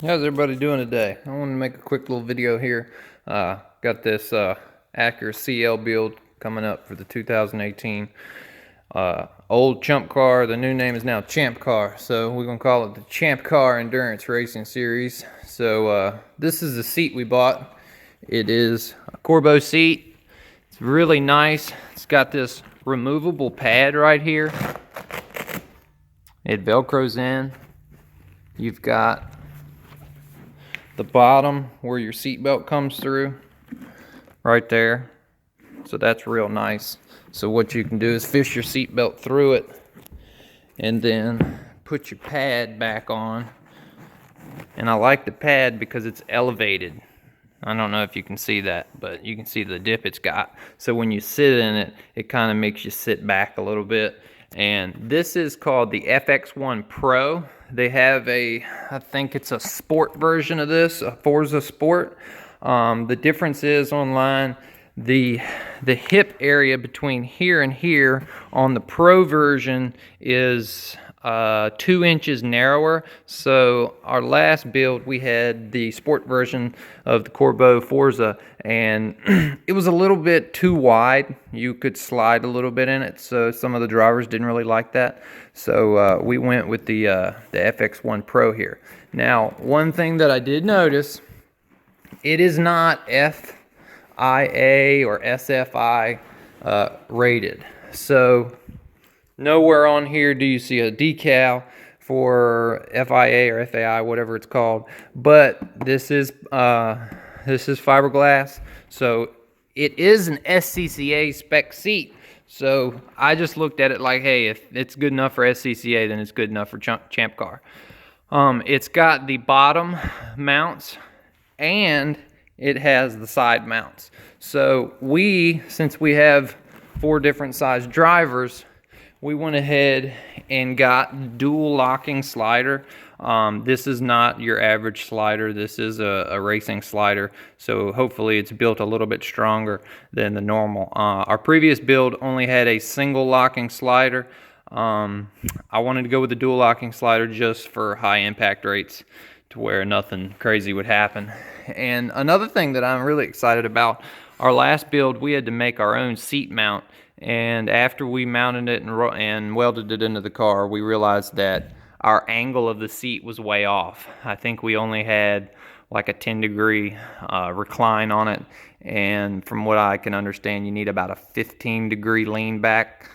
How's everybody doing today? I want to make a quick little video here. Got this Acura CL build coming up for the 2018 old Chumpcar. The new name is now Chumpcar, so we're gonna call it the Chumpcar Endurance Racing Series. So this is the seat we bought. It is a Corbeau seat. It's really nice. It's got this removable pad right here. It velcros in. You've got the bottom where your seatbelt comes through right there, so that's real nice. So what you can do is fish your seatbelt through it and then put your pad back on. And I like the pad because it's elevated. I don't know if you can see that, but you can see the dip it's got. So when you sit in it, it kind of makes you sit back a little bit. And this is called the FX1 Pro. They have I think it's a sport version of this, a Forza Sport. The difference is online, the hip area between here and here on the Pro version is 2 inches narrower. So our last build, we had the sport version of the Corbeau Forza, and it was a little bit too wide. You could slide a little bit in it, so some of the drivers didn't really like that. So we went with the FX1 Pro here. Now, one thing that I did notice, it is not FIA or SFI rated. So nowhere on here do you see a decal for FIA or FAI, whatever it's called. But this is fiberglass, so it is an SCCA spec seat. So I just looked at it like, hey, if it's good enough for SCCA, then it's good enough for Chumpcar. It's got the bottom mounts and it has the side mounts. So since we have 4 different size drivers, we went ahead and got dual locking slider. This is not your average slider. This is a racing slider, so hopefully it's built a little bit stronger than the normal. Our previous build only had a single locking slider. I wanted to go with the dual locking slider just for high impact rates, to where nothing crazy would happen. And another thing that I'm really excited about, our last build we had to make our own seat mount, and after we mounted it and welded it into the car, we realized that our angle of the seat was way off. I think we only had like a 10-degree recline on it, and from what I can understand, you need about a 15-degree lean back.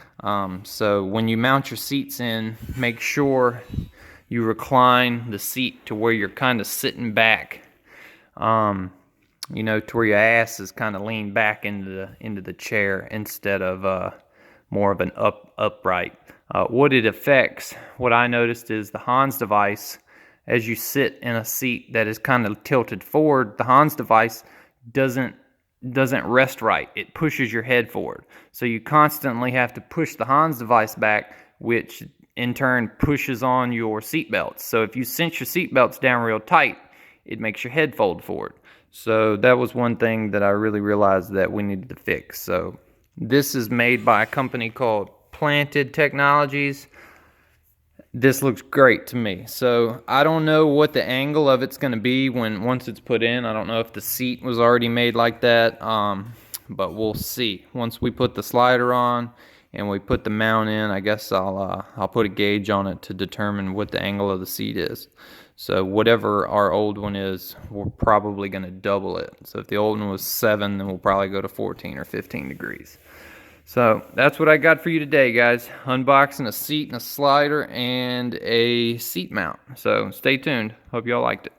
So when you mount your seats in, make sure you recline the seat to where you're kind of sitting back, you know, to where your ass is kind of leaned back into the chair instead of more of an upright. What it affects, what I noticed is the Hans device, as you sit in a seat that is kind of tilted forward, the Hans device doesn't rest right. It pushes your head forward. So you constantly have to push the Hans device back, which in turn pushes on your seat belts. So if you cinch your seat belts down real tight, it makes your head fold forward. So that was one thing that I really realized that we needed to fix. So this is made by a company called Planted Technologies. This looks great to me. So I don't know what the angle of it's going to be once it's put in. I don't know if the seat was already made like that, but we'll see. Once we put the slider on and we put the mount in, I guess I'll put a gauge on it to determine what the angle of the seat is. So whatever our old one is, we're probably going to double it. So if the old one was 7, then we'll probably go to 14 or 15 degrees. So that's what I got for you today, guys. Unboxing a seat and a slider and a seat mount. So stay tuned. Hope y'all liked it.